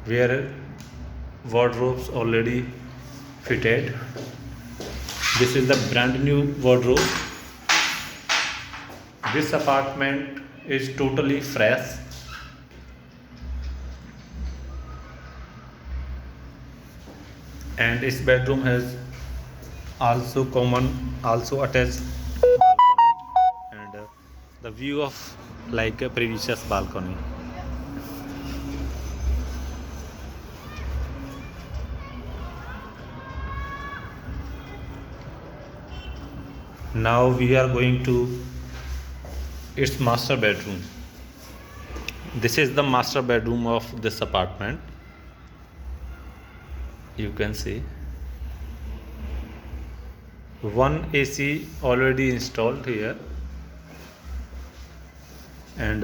where wardrobes already fitted. This is the brand new wardrobe. This apartment is totally fresh. And its bedroom has also attached balcony, and the view of like a previous balcony. Now we are going to its master bedroom. This is the master bedroom of this apartment. You can see one AC already installed here, and